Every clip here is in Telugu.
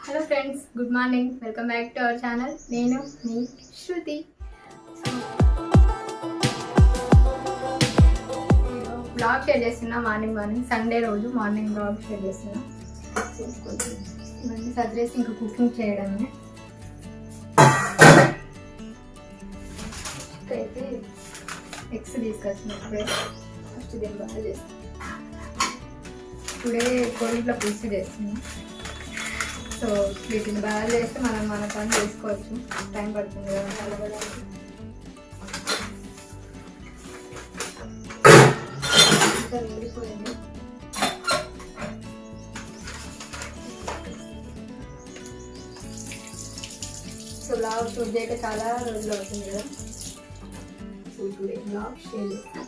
Hello friends, good morning. Welcome back to our channel. నేను మీ శృతి. బ్లాగ్ షేర్ చేస్తున్నా. మార్నింగ్ సండే రోజు మార్నింగ్ బ్లాగ్ షేర్ చేస్తున్నా. ఇవన్నీ సర్దేసి ఇంకా కుకింగ్ చేయడమే. అయితే ఎగ్స్ తీసుకొచ్చినప్పుడే ఫస్ట్ దీన్ని బాగా చేస్తాను. ఇప్పుడే కోడిలో పులుసు చేస్తున్నాను. సో వీటిని బాగా చేస్తే మనం మన పని చేసుకోవచ్చు. టైం పడుతుంది కదా కలవడానికి. ఇంకా వేడిపోయింది. సో బ్లాగ్ షూట్ చేయక చాలా రోజులు అవుతుంది కదా. సో టుడే బ్లాగ్ షేర్ చేస్తాను.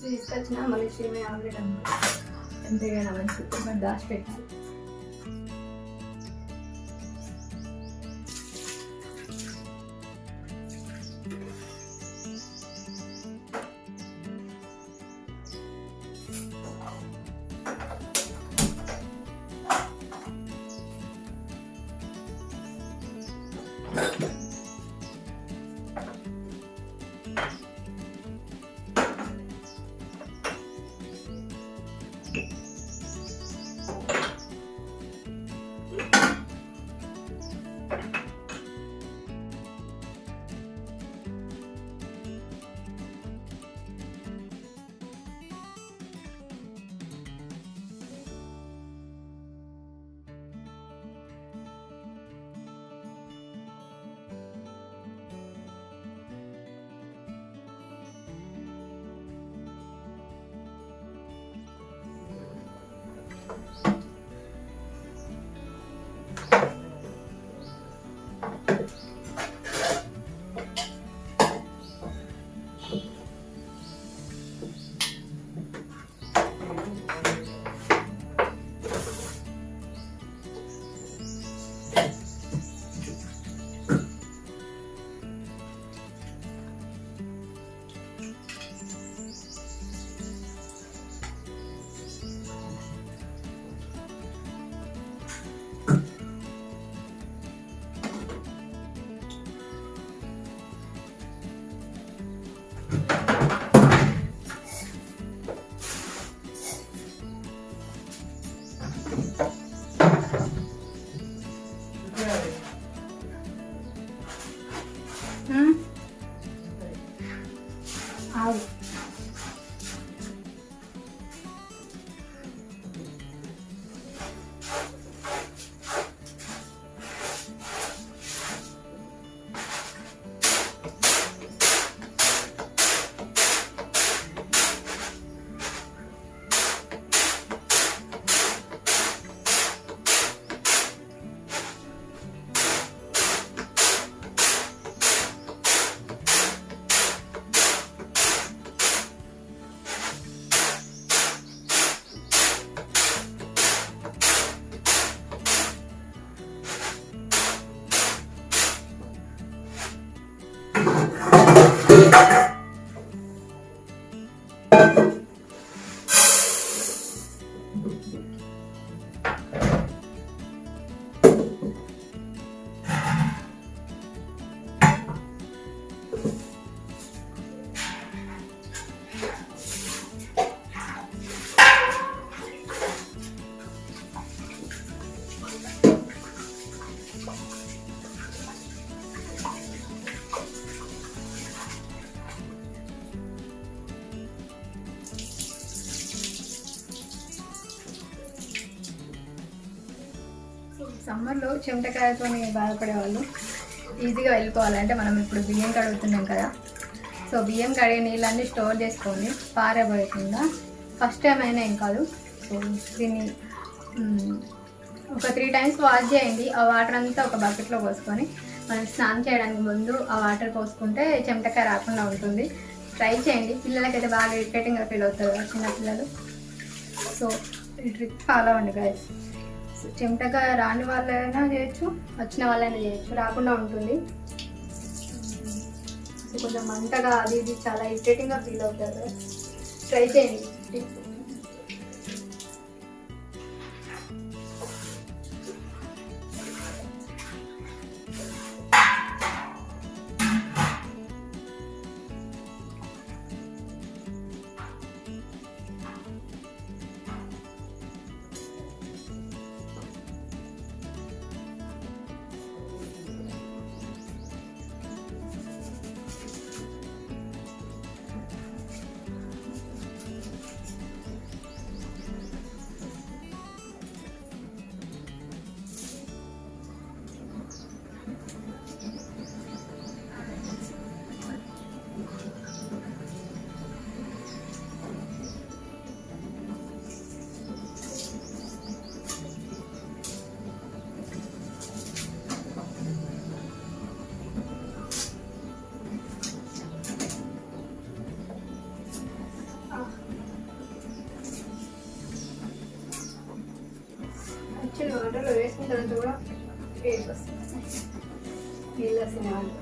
తీసుకొచ్చిన మళ్ళీ సేమే ఆమ్లెట్ అనుకో ఎంతైనా మంచి దాచి పెట్టాలి. సమ్మర్లో చెమటకాయతో బాధపడేవాళ్ళు ఈజీగా వెళ్ళిపోవాలంటే మనం ఇప్పుడు బియ్యం కడుగుతున్నాం కదా. సో బియ్యం కడిగే నీళ్ళన్నీ స్టోర్ చేసుకొని పారబోయకుండా ఫస్ట్ టైం అయినా ఏం కాదు. సో దీన్ని ఒక 3 times వాష్ చేయండి. ఆ వాటర్ అంతా ఒక బకెట్లో పోసుకొని మనం స్నానం చేయడానికి ముందు ఆ వాటర్ పోసుకుంటే చెమటకాయ రాకుండా ఉంటుంది. ట్రై చేయండి. పిల్లలకైతే బాగా ఇరిటేటింగ్గా ఫీల్ అవుతారు కదా చిన్నపిల్లలు. సో ఈ ట్రిక్ ఫాలో అవ్వండి గైస్. సో చెమటకాయ రాని వాళ్ళైనా చేయొచ్చు, వచ్చిన వాళ్ళైనా చేయొచ్చు, రాకుండా ఉంటుంది. సో కొంచెం మంటగా అది ఇది చాలా ఇరిటేటింగ్గా ఫీల్ అవుతారు కదా, ట్రై చేయండి టిప్. వాటర్లో వేసిన తర్వాత కూడా టేస్ట్ వస్తుంది, నీళ్ళు వస్తున్నాయి వాళ్ళు.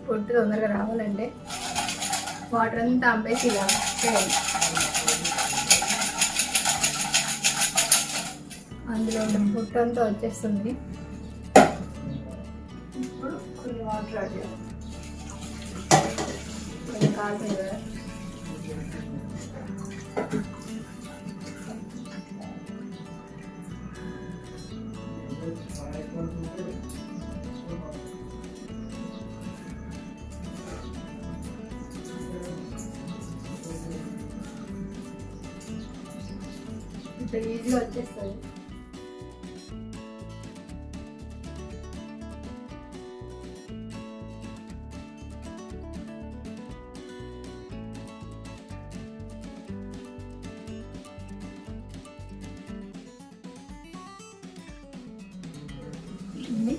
పొట్టు తొందరగా రావాలంటే వాటర్ అంతా అంపేసి ఇలా చేయండి. అందులో ఉన్న పొట్టు అంతా వచ్చేస్తుంది. ఇప్పుడు కొన్ని వాటర్ యాడ్ చేయాలి. కొంచెం కాల్చింది కదా, ఇప్పుడు ఈజీగా వచ్చేస్తుంది.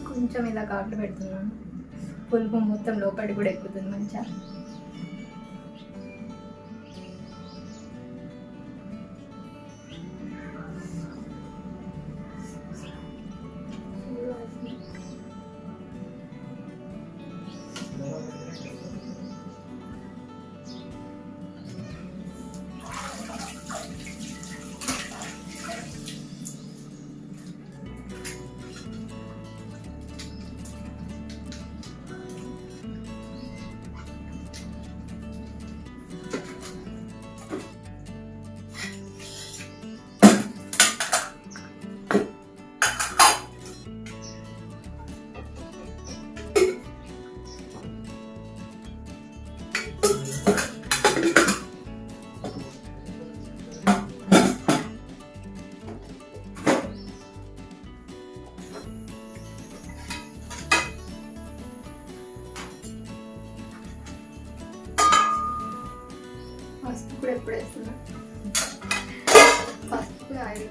కొంచెం ఇలా కాట్లు పెడుతున్నాను, పులుపు మొత్తం లోపలికి కూడా ఎక్కుతుంది మంచిగా. పసుపు కూడా ఎప్పుడు వేస్తున్నా, పసుపు ఆయిల్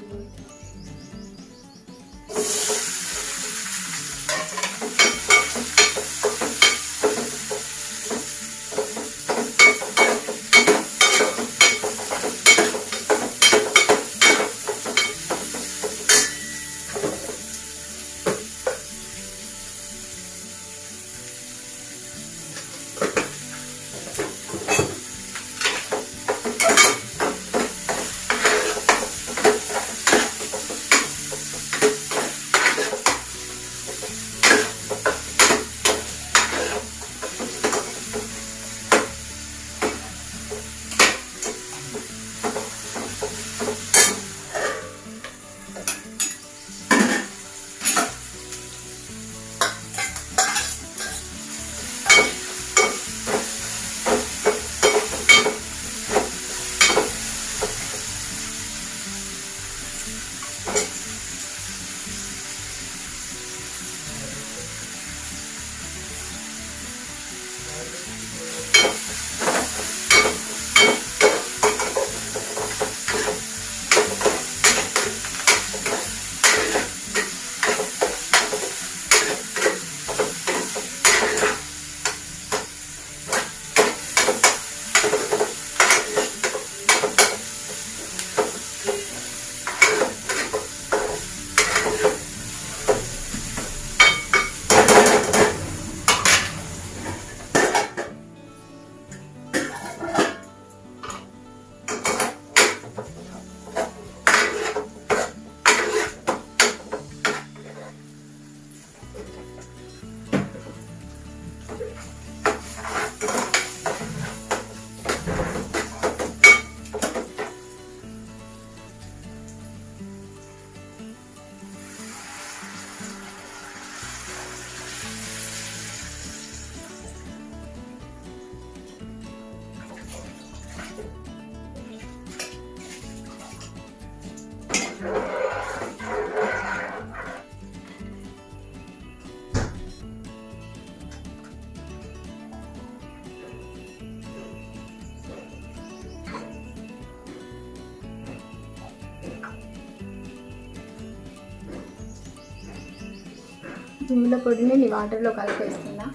నువ్వుల పొడిని నీ వాటర్లో కలిపేస్తున్నా.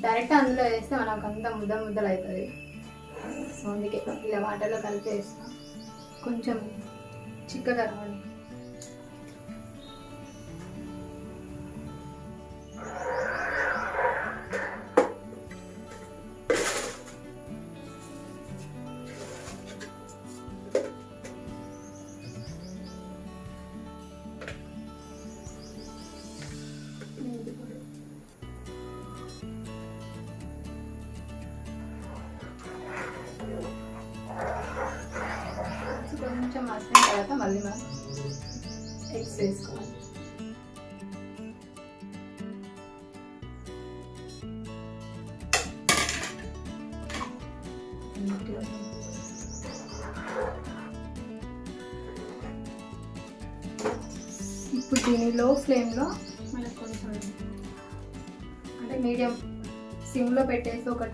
డైరెక్ట్ అందులో వేస్తే మనకు అంతా ముద్దలు అవుతుంది. సో అందుకే ఇలా వాటర్లో కలిపేస్తా, కొంచెం చిక్కగా రావాలి. కొంచెం మసిలిన తర్వాత మళ్ళీ మనం ఎగ్స్ వేసుకోవాలి. ఇప్పుడు దీని లో ఫ్లేమ్లో మనకు కొంచెం అంటే మీడియం సిమ్లో పెట్టేసి ఒక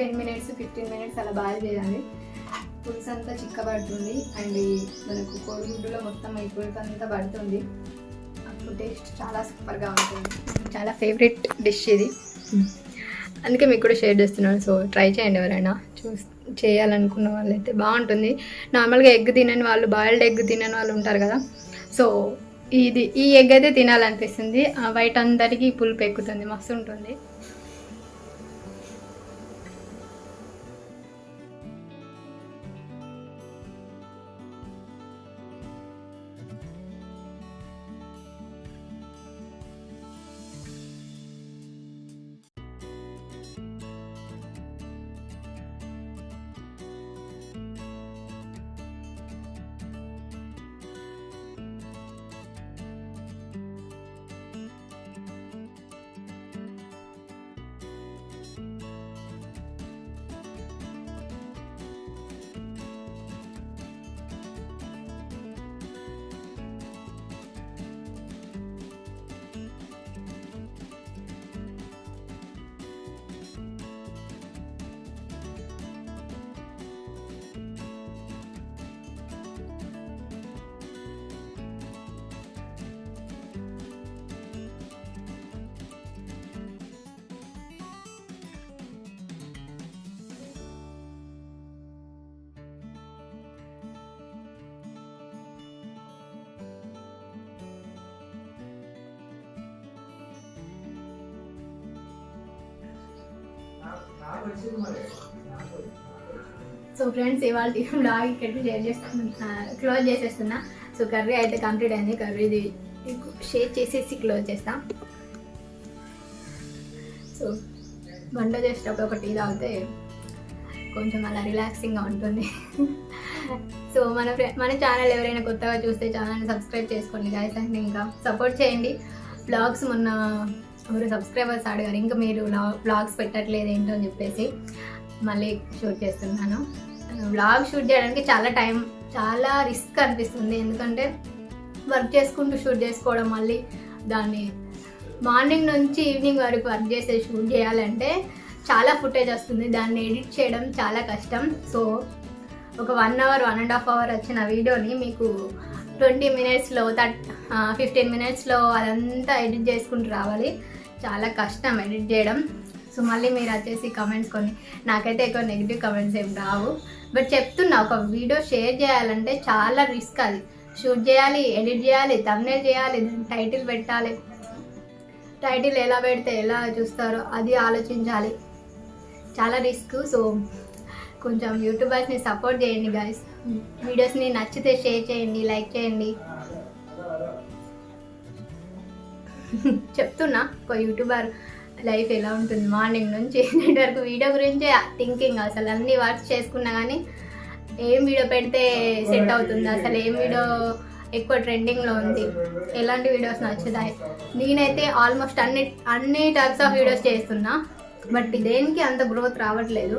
10 minutes 15 minutes అలా బాయిల్ చేయాలి. పులుసు అంతా చిక్కబడుతుంది అండ్ మనకు కోడిగుడ్డులో మొత్తం ఈ పులుసు అంతా పడుతుంది. అప్పుడు టేస్ట్ చాలా సూపర్గా ఉంటుంది. చాలా ఫేవరెట్ డిష్ ఇది, అందుకే మీకు కూడా షేర్ చేస్తున్నాను. సో ట్రై చేయండి, ఎవరైనా చేయాలనుకున్న వాళ్ళు అయితే బాగుంటుంది. నార్మల్గా ఎగ్ తినని వాళ్ళు, బాయిల్డ్ ఎగ్ తినని వాళ్ళు ఉంటారు కదా, సో ఈ ఎగ్ అయితే తినాలనిపిస్తుంది. వైట్ అందరికీ పులుపు ఎక్కుతుంది, మస్తు ఉంటుంది. సో ఫ్రెండ్స్, ఇవాళ బ్లాగ్ ఇక్కడ క్లోజ్ చేసేస్తున్నా. సో కర్రీ అయితే కంప్లీట్ అయింది. కర్రీది షేర్ చేసేసి క్లోజ్ చేస్తాం. సో వంట చేసేటప్పుడు ఒక టీ తాగితే కొంచెం అలా రిలాక్సింగ్గా ఉంటుంది. సో మన ఛానల్ ఎవరైనా కొత్తగా చూస్తే ఛానల్ని సబ్స్క్రైబ్ చేసుకోండి గైస్, అండ్ ఇంకా సపోర్ట్ చేయండి. బ్లాగ్స్ మొన్న ఎవరు సబ్స్క్రైబర్స్ అడిగారు, ఇంకా మీరు బ్లాగ్స్ పెట్టట్లేదు ఏంటో అని చెప్పేసి మళ్ళీ షూట్ చేస్తున్నాను. బ్లాగ్ షూట్ చేయడానికి చాలా రిస్క్ అనిపిస్తుంది, ఎందుకంటే వర్క్ చేసుకుంటూ షూట్ చేసుకోవడం, మళ్ళీ దాన్ని మార్నింగ్ నుంచి ఈవినింగ్ వరకు వర్క్ చేసి షూట్ చేయాలంటే చాలా ఫుటేజ్ వస్తుంది. దాన్ని ఎడిట్ చేయడం చాలా కష్టం. సో ఒక 1 hour 1.5 hour వచ్చిన వీడియోని మీకు 20 minutesలో 15 minutesలో అదంతా ఎడిట్ చేసుకుంటూ రావాలి. చాలా కష్టం ఎడిట్ చేయడం. సో మళ్ళీ మీరు వచ్చేసి కమెంట్స్ కొన్ని, నాకైతే ఎక్కువ నెగిటివ్ కమెంట్స్ ఏం రావు, బట్ చెప్తున్నా, ఒక వీడియో షేర్ చేయాలంటే చాలా రిస్క్. అది షూట్ చేయాలి, ఎడిట్ చేయాలి, థంబ్నెయిల్ చేయాలి, టైటిల్ పెట్టాలి. టైటిల్ ఎలా పెడితే ఎలా చూస్తారో అది ఆలోచించాలి, చాలా రిస్క్. సో కొంచెం యూట్యూబర్స్ని సపోర్ట్ చేయండి గైస్. వీడియోస్ని నచ్చితే షేర్ చేయండి, లైక్ చేయండి. చెప్తున్నా, ఒక యూట్యూబర్ లైఫ్ ఎలా ఉంటుంది, మార్నింగ్ నుంచి నైట్ వరకు వీడియో గురించే థింకింగ్. అసలు అన్ని వర్క్స్ చేసుకున్నా కానీ ఏం వీడియో పెడితే సెట్ అవుతుంది, అసలు ఏం వీడియో ఎక్కువ ట్రెండింగ్లో ఉంది, ఎలాంటి వీడియోస్ నచ్చుతాయి. నేనైతే ఆల్మోస్ట్ అన్ని టైప్స్ ఆఫ్ వీడియోస్ చేస్తున్నా, బట్ దేనికి అంత గ్రోత్ రావట్లేదు.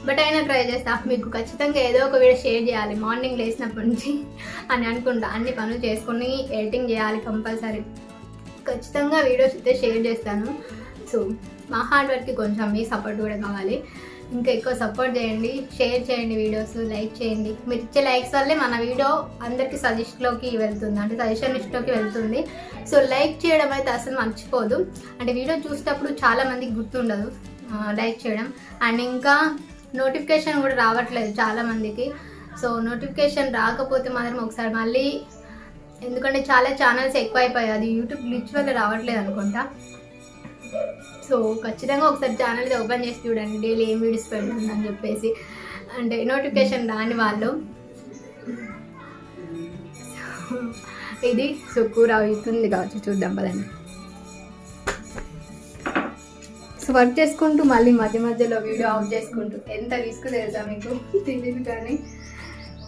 బట్ అయినా ట్రై చేస్తా. మీకు ఖచ్చితంగా ఏదో ఒక వీడియో షేర్ చేయాలి మార్నింగ్ లేచినప్పటి నుంచి అని అనుకుంటా. అన్ని పనులు చేసుకుని ఎడిటింగ్ చేయాలి కంపల్సరీ. ఖచ్చితంగా వీడియోస్ అయితే షేర్ చేస్తాను. సో మా హార్డ్ వర్క్కి కొంచెం మీ సపోర్ట్ కూడా కావాలి. ఇంకా ఎక్కువ సపోర్ట్ చేయండి, షేర్ చేయండి వీడియోస్, లైక్ చేయండి. మీరు ఇచ్చే లైక్స్ వల్లే మన వీడియో అందరికీ సజెషన్లోకి వెళ్తుంది, అంటే సజెషన్ లిస్ట్లోకి వెళ్తుంది. సో లైక్ చేయడం అయితే అసలు మర్చిపోదు. అంటే వీడియో చూసేటప్పుడు చాలామందికి గుర్తుండదు లైక్ చేయడం. అండ్ ఇంకా నోటిఫికేషన్ కూడా రావట్లేదు చాలామందికి. సో నోటిఫికేషన్ రాకపోతే మాత్రం ఒకసారి మళ్ళీ, ఎందుకంటే చాలా ఛానల్స్ ఎక్కువ అయిపోయాయి, అది యూట్యూబ్ గ్లిచ్ వల్ల రావట్లేదు అనుకుంటా. సో ఖచ్చితంగా ఒకసారి ఛానల్ ఓపెన్ చేసి చూడండి, డైలీ ఏం వీడియోస్ పెడుతుందని చెప్పేసి. అంటే నోటిఫికేషన్ రాని వాళ్ళు. ఇది సో కూర అవుతుంది కావచ్చు, చూద్దాం పదండి. సో వర్క్ చేసుకుంటూ మళ్ళీ మధ్య మధ్యలో వీడియో ఆఫ్ చేసుకుంటూ ఎంత రిస్క్ తెలుసా మీకు, తెలియదు. కానీ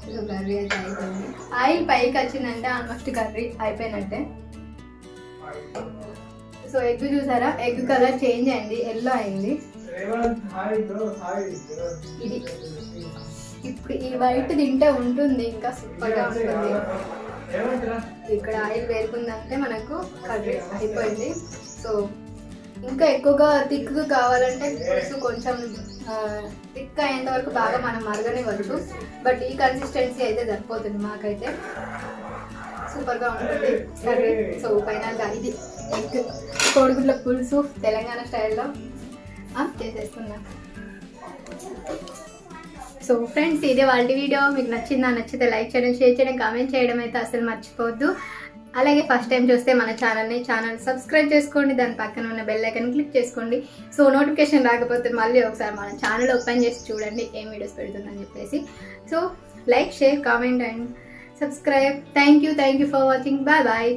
సో కర్రీ అయితే అయిపోయింది. ఆయిల్ పైకి వచ్చిందంటే ఆల్మోస్ట్ కర్రీ అయిపోయినట్టే. సో ఎగ్ చూసారా, ఎగ్ కలర్ చేంజ్ అయింది, ఎల్లో అయింది. ఇది ఇప్పుడు ఈ వైట్ తింటే ఉంటుంది, ఇంకా సూపర్గా ఉంటుంది. ఇక్కడ ఆయిల్ వేరుకుందంటే మనకు కర్రీ అయిపోయింది. సో ఇంకా ఎక్కువగా థిక్గా కావాలంటే పులుసు కొంచెం థిక్ అయ్యేంత వరకు బాగా మనం మరగనివ్వచ్చు. బట్ ఈ కన్సిస్టెన్సీ అయితే సరిపోతుంది మాకైతే, సూపర్గా ఉంటుంది కర్రీ. సో ఫైనల్గా ఇది ఎగ్ కోడిగుడ్ల పులుసు తెలంగాణ స్టైల్లో చేసేస్తున్నాం. సో ఫ్రెండ్స్, ఇదే వాళ్ళ వీడియో. మీకు నచ్చితే లైక్ చేయడం, షేర్ చేయడం, కామెంట్ చేయడం అయితే అసలు మర్చిపోవద్దు. అలాగే ఫస్ట్ టైం చూస్తే మన ఛానల్ సబ్స్క్రైబ్ చేసుకోండి, దాని పక్కన ఉన్న బెల్ ఐకాన్ క్లిక్ చేసుకోండి. సో నోటిఫికేషన్ రాకపోతే మళ్ళీ ఒకసారి మన ఛానల్ ఓపెన్ చేసి చూడండి ఏం వీడియోస్ పెడుతుందని చెప్పేసి. So like, share, comment and subscribe. Thank you for watching. Bye bye.